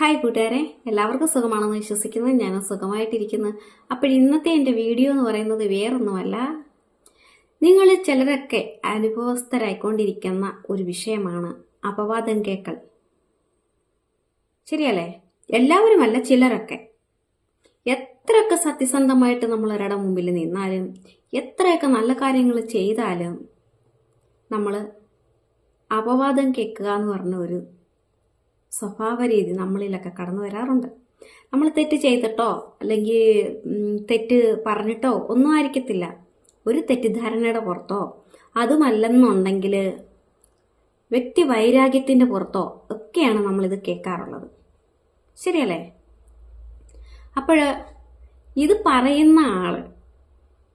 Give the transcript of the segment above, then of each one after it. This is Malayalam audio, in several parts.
ഹായ് കൂട്ടുകാരെ, എല്ലാവർക്കും സുഖമാണെന്ന് വിശ്വസിക്കുന്നു. ഞാൻ സുഖമായിട്ടിരിക്കുന്നു. അപ്പോൾ ഇന്നത്തെ എൻ്റെ വീഡിയോ എന്ന് പറയുന്നത് വേറൊന്നുമല്ല, നിങ്ങൾ ചിലരൊക്കെ അനുഭവസ്ഥരായിക്കൊണ്ടിരിക്കുന്ന ഒരു വിഷയമാണ് അപവാദം കേൾക്കൽ. ശരിയല്ലേ? എല്ലാവരുമല്ല, ചിലരൊക്കെ. എത്രയൊക്കെ സത്യസന്ധമായിട്ട് നമ്മൾ ഒരാളുടെ മുമ്പിൽ നിന്നാലും എത്രയൊക്കെ നല്ല കാര്യങ്ങൾ ചെയ്താലും നമ്മൾ അപവാദം കേൾക്കുക എന്ന് പറഞ്ഞ ഒരു സ്വഭാവ രീതി നമ്മളിലൊക്കെ കടന്നു വരാറുണ്ട്. നമ്മൾ തെറ്റ് ചെയ്തിട്ടോ അല്ലെങ്കിൽ തെറ്റ് പറഞ്ഞിട്ടോ ഒന്നും ആയിരിക്കത്തില്ല, ഒരു തെറ്റിദ്ധാരണയുടെ പുറത്തോ അതുമല്ലെന്നുണ്ടെങ്കിൽ വ്യക്തി വൈരാഗ്യത്തിൻ്റെ പുറത്തോ ഒക്കെയാണ് നമ്മളിത് കേൾക്കാറുള്ളത്. ശരിയല്ലേ? അപ്പോൾ ഇത് പറയുന്ന ആള്,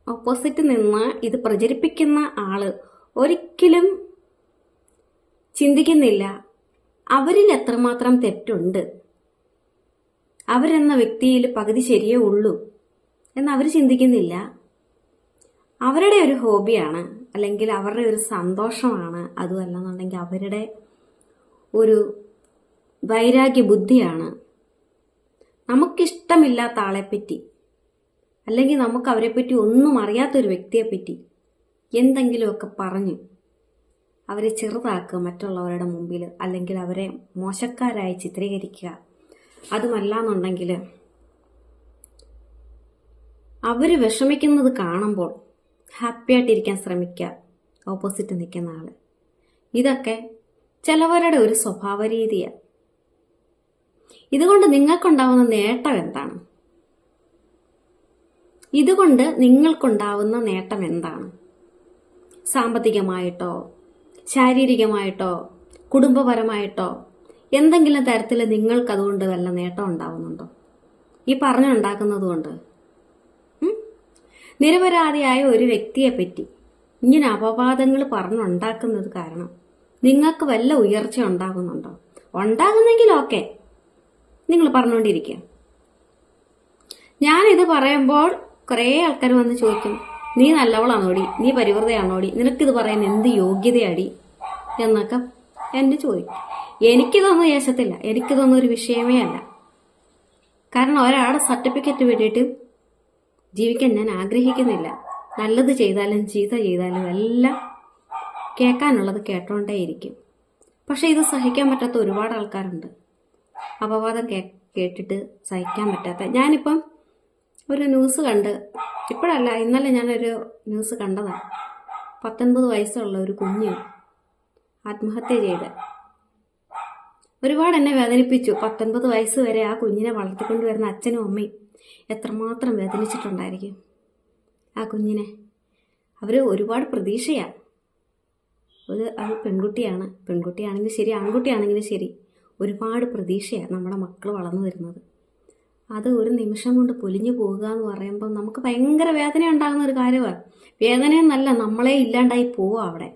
ഓപ്പോസിറ്റ് നിന്ന് ഇത് പ്രചരിപ്പിക്കുന്ന ആള് ഒരിക്കലും ചിന്തിക്കുന്നില്ല അവരിൽ എത്രമാത്രം തെറ്റുണ്ട്, അവരെന്ന വ്യക്തിയിൽ പകുതി ശരിയേ ഉള്ളൂ എന്ന് അവർ ചിന്തിക്കുന്നില്ല. അവരുടെ ഒരു ഹോബിയാണ്, അല്ലെങ്കിൽ അവരുടെ ഒരു സന്തോഷമാണ്, അതുമല്ലെന്നുണ്ടെങ്കിൽ അവരുടെ ഒരു വൈരാഗ്യ ബുദ്ധിയാണ്. നമുക്കിഷ്ടമില്ലാത്ത ആളെപ്പറ്റി അല്ലെങ്കിൽ നമുക്ക് അവരെപ്പറ്റി ഒന്നും അറിയാത്തൊരു വ്യക്തിയെപ്പറ്റി എന്തെങ്കിലുമൊക്കെ പറഞ്ഞ് അവരെ ചെറുതാക്കുക മറ്റുള്ളവരുടെ മുമ്പിൽ, അല്ലെങ്കിൽ അവരെ മോശക്കാരായി ചിത്രീകരിക്കുക. അതുമല്ലാന്നുണ്ടെങ്കിൽ അവർ വിഷമിക്കുന്നത് കാണുമ്പോൾ ഹാപ്പി ആയിട്ടിരിക്കാൻ ശ്രമിക്കുക ഓപ്പോസിറ്റ് നിൽക്കുന്ന ആൾ. ഇതൊക്കെ ചിലവരുടെ ഒരു സ്വഭാവ രീതിയാണ്. ഇതുകൊണ്ട് നിങ്ങൾക്കുണ്ടാവുന്ന നേട്ടം എന്താണ്? ഇതുകൊണ്ട് നിങ്ങൾക്കുണ്ടാവുന്ന നേട്ടം എന്താണ്? സാമ്പത്തികമായിട്ടോ ശാരീരികമായിട്ടോ കുടുംബപരമായിട്ടോ എന്തെങ്കിലും തരത്തിൽ നിങ്ങൾക്ക് അതുകൊണ്ട് വല്ല നേട്ടം ഉണ്ടാവുന്നുണ്ടോ? ഈ പറഞ്ഞുണ്ടാക്കുന്നത് കൊണ്ട് നിരപരാധിയായ ഒരു വ്യക്തിയെപ്പറ്റി ഇങ്ങനെ അപവാദങ്ങൾ പറഞ്ഞുണ്ടാക്കുന്നത് കാരണം നിങ്ങൾക്ക് വല്ല ഉയർച്ച ഉണ്ടാകുന്നുണ്ടോ? ഉണ്ടാകുന്നെങ്കിൽ ഓക്കെ, നിങ്ങൾ പറഞ്ഞുകൊണ്ടിരിക്കുക. ഞാനിത് പറയുമ്പോൾ കുറേ ആൾക്കാർ വന്ന് ചോദിക്കും, നീ നല്ലവളാണോടി, നീ പരിവൃതയാണോടി, നിനക്കിത് പറയാൻ എന്ത് യോഗ്യതയാടി എന്നൊക്കെ എന്നെ ചോദിക്കും. എനിക്കിതൊന്നും യേശത്തില്ല, എനിക്കിതൊന്നും ഒരു വിഷയമേ അല്ല. കാരണം ഒരാളുടെ സർട്ടിഫിക്കറ്റ് വേണ്ടിയിട്ട് ജീവിക്കാൻ ഞാൻ ആഗ്രഹിക്കുന്നില്ല. നല്ലത് ചെയ്താലും ചീത്ത ചെയ്താലും എല്ലാം കേൾക്കാനുള്ളത് കേട്ടോണ്ടേയിരിക്കും. പക്ഷെ ഇത് സഹിക്കാൻ പറ്റാത്ത ഒരുപാട് ആൾക്കാരുണ്ട്. അപവാദം കേട്ടിട്ട് സഹിക്കാൻ പറ്റാത്ത. ഞാനിപ്പം ഒരു ന്യൂസ് കണ്ട്, ഇപ്പോഴല്ല ഇന്നലെ ഞാനൊരു ന്യൂസ് കണ്ടതാണ്. 19 വയസ്സുള്ള ഒരു കുഞ്ഞ് ആത്മഹത്യ ചെയ്ത്. ഒരുപാട് എന്നെ വേദനിപ്പിച്ചു. 19 വയസ്സ് വരെ ആ കുഞ്ഞിനെ വളർത്തിക്കൊണ്ടുവരുന്ന അച്ഛനും അമ്മയും എത്രമാത്രം വേദനിച്ചിട്ടുണ്ടായിരിക്കും ആ കുഞ്ഞിനെ. അവർ ഒരുപാട് പ്രതീക്ഷയാണ്. അത് പെൺകുട്ടിയാണെങ്കിൽ ശരി, ആൺകുട്ടിയാണെങ്കിലും ശരി, ഒരുപാട് പ്രതീക്ഷയാണ് നമ്മുടെ മക്കൾ വളർന്നു വരുന്നത്. അത് ഒരു നിമിഷം കൊണ്ട് പൊലിഞ്ഞു പോകുക എന്ന് പറയുമ്പം നമുക്ക് ഭയങ്കര വേദന ഉണ്ടാകുന്ന ഒരു കാര്യമാണ്. വേദനയെന്നല്ല, നമ്മളെ ഇല്ലാണ്ടായി പോവുക അവിടെ.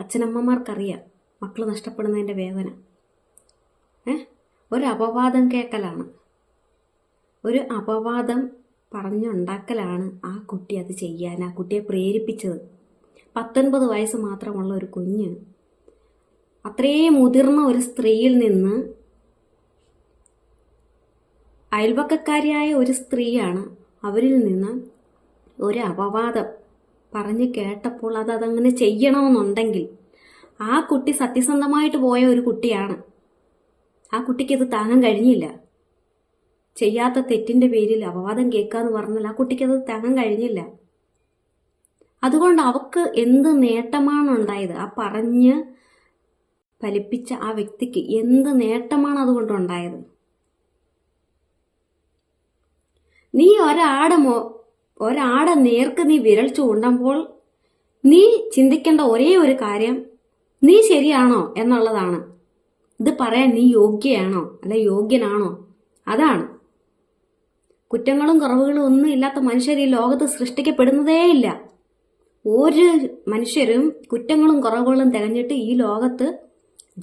അച്ഛനമ്മമാർക്കറിയാം മക്കൾ നഷ്ടപ്പെടുന്നതിൻ്റെ വേദന. ഒരു അപവാദം കേൾക്കലാണ്, ഒരു അപവാദം പറഞ്ഞുണ്ടാക്കലാണ് ആ കുട്ടി അത് ചെയ്യാൻ, ആ കുട്ടിയെ പ്രേരിപ്പിച്ചത്. 19 വയസ്സ് മാത്രമുള്ള ഒരു കുഞ്ഞ് അത്രയും മുതിർന്ന ഒരു സ്ത്രീയിൽ നിന്ന്, അയൽവക്കക്കാരിയായ ഒരു സ്ത്രീയാണ്, അവരിൽ നിന്ന് ഒരു അപവാദം പറഞ്ഞ് കേട്ടപ്പോൾ അതങ്ങനെ ചെയ്യണമെന്നുണ്ടെങ്കിൽ ആ കുട്ടി സത്യസന്ധമായിട്ട് പോയ ഒരു കുട്ടിയാണ്. ആ കുട്ടിക്കത് താങ്ങാൻ കഴിഞ്ഞില്ല. ചെയ്യാത്ത തെറ്റിന്റെ പേരിൽ അപവാദം കേൾക്കാന്ന് പറഞ്ഞാൽ ആ കുട്ടിക്കത് താങ്ങാൻ കഴിഞ്ഞില്ല. അതുകൊണ്ട് അവക്ക് എന്ത് നേട്ടമാണ് ഉണ്ടായത്? ആ പറഞ്ഞ് ഫലിപ്പിച്ച ആ വ്യക്തിക്ക് എന്ത് നേട്ടമാണ് അതുകൊണ്ടുണ്ടായത്? നീ ഒരാടെ നേർക്ക് നീ വിരൽ ചൂണ്ടുമ്പോൾ നീ ചിന്തിക്കേണ്ട ഒരേ ഒരു കാര്യം, നീ ശരിയാണോ എന്നുള്ളതാണ്. ഇത് പറയാൻ നീ യോഗ്യയാണോ അല്ലെ യോഗ്യനാണോ? അതാണ്. കുറ്റങ്ങളും കുറവുകളും ഒന്നും ഇല്ലാത്ത മനുഷ്യർ ഈ ലോകത്ത് സൃഷ്ടിക്കപ്പെടുന്നതേയില്ല. ഒരു മനുഷ്യരും കുറ്റങ്ങളും കുറവുകളും തികഞ്ഞിട്ട് ഈ ലോകത്ത്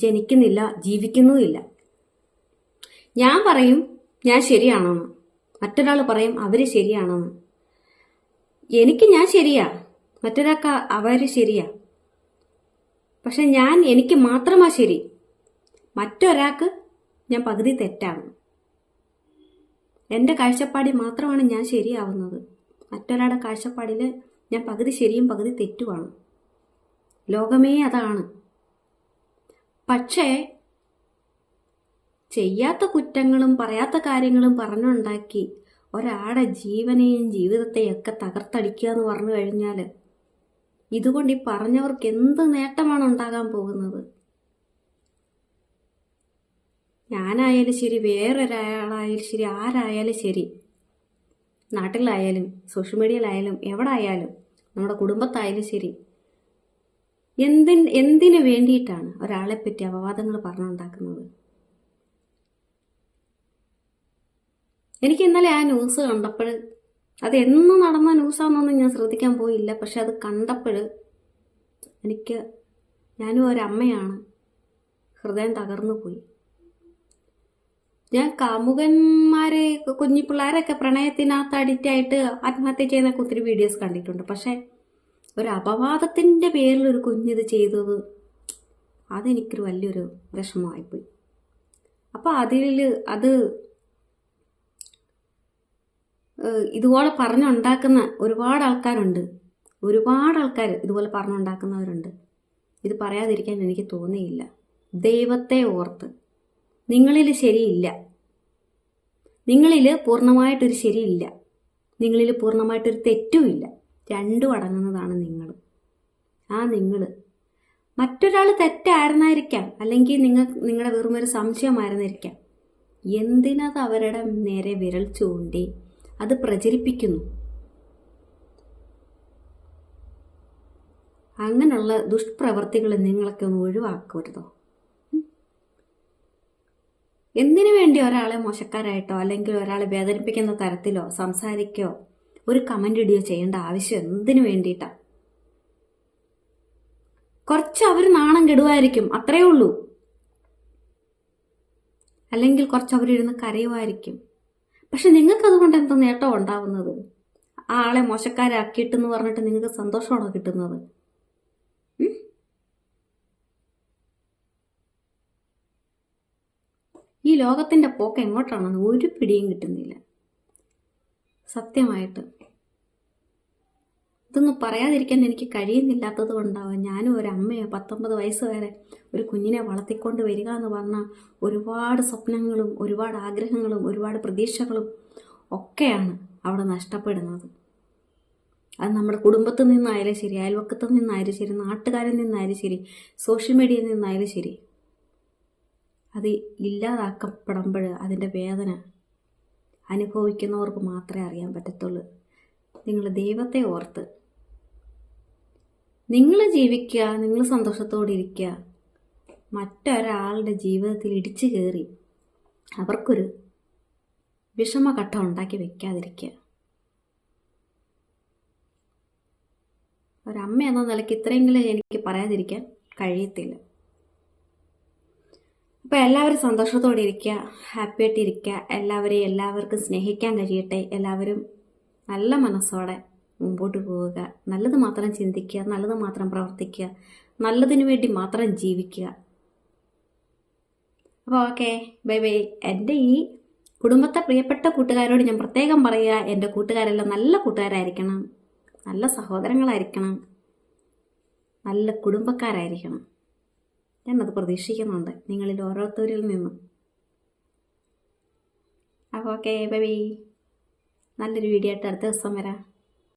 ജനിക്കുന്നില്ല, ജീവിക്കുന്നുമില്ല. ഞാൻ പറയും ഞാൻ ശരിയാണെന്ന്, മറ്റൊരാൾ പറയും അവര് ശരിയാണെന്ന്. ഞാൻ ശരിയാ, മറ്റൊരാൾക്ക് അവര് ശരിയാ. പക്ഷെ എനിക്ക് മാത്രമാ ശരി. മറ്റൊരാൾക്ക് ഞാൻ പകുതി തെറ്റാണ്. എൻ്റെ കാഴ്ചപ്പാടിൽ മാത്രമാണ് ഞാൻ ശരിയാവുന്നത്. മറ്റൊരാളുടെ കാഴ്ചപ്പാടിൽ ഞാൻ പകുതി ശരിയും പകുതി തെറ്റുമാണ്. ലോകമേ അതാണ്. പക്ഷേ ചെയ്യാത്ത കുറ്റങ്ങളും പറയാത്ത കാര്യങ്ങളും പറഞ്ഞുണ്ടാക്കി ഒരാളുടെ ജീവനെയും ജീവിതത്തെയും ഒക്കെ തകർത്തടിക്കുക എന്ന് പറഞ്ഞു കഴിഞ്ഞാൽ ഇതുകൊണ്ട് ഈ പറഞ്ഞവർക്ക് എന്ത് നേട്ടമാണ് ഉണ്ടാകാൻ പോകുന്നത്? ഞാനായാലും ശരി, വേറൊരാളായാലും ശരി, ആരായാലും ശരി, നാട്ടിലായാലും സോഷ്യൽ മീഡിയയിലായാലും എവിടെ ആയാലും നമ്മുടെ കുടുംബത്തായാലും ശരി, എന്തിനു വേണ്ടിയിട്ടാണ് ഒരാളെ പറ്റി അപവാദങ്ങൾ പറഞ്ഞുണ്ടാക്കുന്നത്? എനിക്ക് ഇന്നലെ ആ ന്യൂസ് കണ്ടപ്പോൾ, അത് എന്ന് നടന്ന ന്യൂസാണെന്നൊന്നും ഞാൻ ശ്രദ്ധിക്കാൻ പോയില്ല, പക്ഷെ അത് കണ്ടപ്പോൾ ഞാനും ഒരമ്മയാണ്, ഹൃദയം തകർന്നു പോയി. ഞാൻ കാമുകന്മാരെ, കുഞ്ഞു പിള്ളേരൊക്കെ പ്രണയത്തിനകത്ത് അഡിക്റ്റായിട്ട് ആത്മഹത്യ ചെയ്യുന്നൊക്കെ ഒത്തിരി വീഡിയോസ് കണ്ടിട്ടുണ്ട്. പക്ഷെ ഒരു അപവാദത്തിൻ്റെ പേരിൽ ഒരു കുഞ്ഞിത് ചെയ്തത് അതെനിക്കൊരു വലിയൊരു വിഷമമായിപ്പോയി. അപ്പോൾ അത് ഇതുപോലെ പറഞ്ഞുണ്ടാക്കുന്ന ഒരുപാട് ആൾക്കാരുണ്ട്. ഒരുപാട് ആൾക്കാർ ഇതുപോലെ പറഞ്ഞുണ്ടാക്കുന്നവരുണ്ട്. ഇത് പറയാതിരിക്കാൻ എനിക്ക് തോന്നിയില്ല. ദൈവത്തെ ഓർത്ത് നിങ്ങളിൽ ശരിയില്ല, നിങ്ങളിൽ പൂർണ്ണമായിട്ടൊരു ശരിയില്ല, നിങ്ങളിൽ പൂർണ്ണമായിട്ടൊരു തെറ്റുമില്ല. രണ്ടും അടങ്ങുന്നതാണ് നിങ്ങൾ. നിങ്ങൾ മറ്റൊരാൾ തെറ്റായിരുന്നായിരിക്കാം, അല്ലെങ്കിൽ നിങ്ങളുടെ വെറുമൊരു സംശയമായിരുന്നിരിക്കാം. എന്തിനത് അവരുടെ നേരെ വിരൽ ചൂണ്ടി അത് പ്രചരിപ്പിക്കുന്നു? അങ്ങനെയുള്ള ദുഷ്പ്രവർത്തികൾ നിങ്ങളൊക്കെ ഒന്ന് ഒഴിവാക്കരുതോ? എന്തിനു വേണ്ടി ഒരാളെ മോശക്കാരായിട്ടോ അല്ലെങ്കിൽ ഒരാളെ വേദനിപ്പിക്കുന്ന തരത്തിലോ സംസാരിക്കോ ഒരു കമന്റ് ഇടുകയോ ചെയ്യേണ്ട ആവശ്യം എന്തിനു വേണ്ടിയിട്ടാ? കുറച്ച് അവർ നാണം കെടുവായിരിക്കും, അത്രയേ ഉള്ളൂ. അല്ലെങ്കിൽ കുറച്ച് അവരിരുന്ന് കരയുമായിരിക്കും. പക്ഷെ നിങ്ങൾക്ക് അതുകൊണ്ട് എന്താ നേട്ടം ഉണ്ടാവുന്നത്? ആ ആളെ മോശക്കാരാക്കിയിട്ടെന്ന് പറഞ്ഞിട്ട് നിങ്ങൾക്ക് സന്തോഷമാണോ കിട്ടുന്നത്? ഈ ലോകത്തിന്റെ പോക്ക് എങ്ങോട്ടാണെന്ന് ഒരു പിടിയും കിട്ടുന്നില്ല. സത്യമായിട്ട് ഇതൊന്നും പറയാതിരിക്കാൻ എനിക്ക് കഴിയുന്നില്ലാത്തത് കൊണ്ടാവും. ഞാനും ഒരു അമ്മയെ 19 വയസ്സ് വരെ ഒരു കുഞ്ഞിനെ വളർത്തിക്കൊണ്ട് വരിക എന്ന് പറഞ്ഞാൽ ഒരുപാട് സ്വപ്നങ്ങളും ഒരുപാട് ആഗ്രഹങ്ങളും ഒരുപാട് പ്രതീക്ഷകളും ഒക്കെയാണ് അവിടെ നഷ്ടപ്പെടുന്നത്. അത് നമ്മുടെ കുടുംബത്തിൽ നിന്നായാലും ശരി, അയൽവക്കത്തിൽ നിന്നായാലും ശരി, നാട്ടുകാരിൽ നിന്നായാലും ശരി, സോഷ്യൽ മീഡിയയിൽ നിന്നായാലും ശരി, അത് ഇല്ലാതാക്കപ്പെടുമ്പോൾ അതിൻ്റെ വേദന അനുഭവിക്കുന്നവർക്ക് മാത്രമേ അറിയാൻ പറ്റത്തുള്ളൂ. നിങ്ങൾ ദൈവത്തെ ഓർത്ത് നിങ്ങൾ ജീവിക്കുക, നിങ്ങൾ സന്തോഷത്തോടെ ഇരിക്കുക. മറ്റൊരാളുടെ ജീവിതത്തിൽ ഇടിച്ചു കയറി അവർക്കൊരു വിഷമഘട്ടം ഉണ്ടാക്കി വെക്കാതിരിക്കുക. ഒരമ്മ എന്ന നിലയ്ക്ക് ഇത്രയെങ്കിലും എനിക്ക് പറയാതിരിക്കാൻ കഴിയത്തില്ല. അപ്പോൾ എല്ലാവരും സന്തോഷത്തോടെ ഇരിക്കുക, ഹാപ്പി ആയിട്ട് ഇരിക്കുക. എല്ലാവർക്കും സ്നേഹിക്കാൻ കഴിയട്ടെ. എല്ലാവരും നല്ല മനസ്സോടെ മുമ്പോട്ട് പോവുക. നല്ലത് മാത്രം ചിന്തിക്കുക, നല്ലത് മാത്രം പ്രവർത്തിക്കുക, നല്ലതിനു വേണ്ടി മാത്രം ജീവിക്കുക. അപ്പോൾ ഓക്കെ, ബൈ ബൈ. എൻ്റെ ഈ കുടുംബത്തെ പ്രിയപ്പെട്ട കൂട്ടുകാരോട് ഞാൻ പ്രത്യേകം പറയുക, എൻ്റെ കൂട്ടുകാരെല്ലാം നല്ല കൂട്ടുകാരായിരിക്കണം, നല്ല സഹോദരങ്ങളായിരിക്കണം, നല്ല കുടുംബക്കാരായിരിക്കണം. ഞാനത് പ്രതീക്ഷിക്കുന്നുണ്ട് നിങ്ങളിൽ ഓരോരുത്തരിൽ നിന്നും. അപ്പോൾ ഓക്കെ, ബൈ ബൈ. നല്ലൊരു വീഡിയോ ആയിട്ട് അടുത്ത ദിവസം വരാം.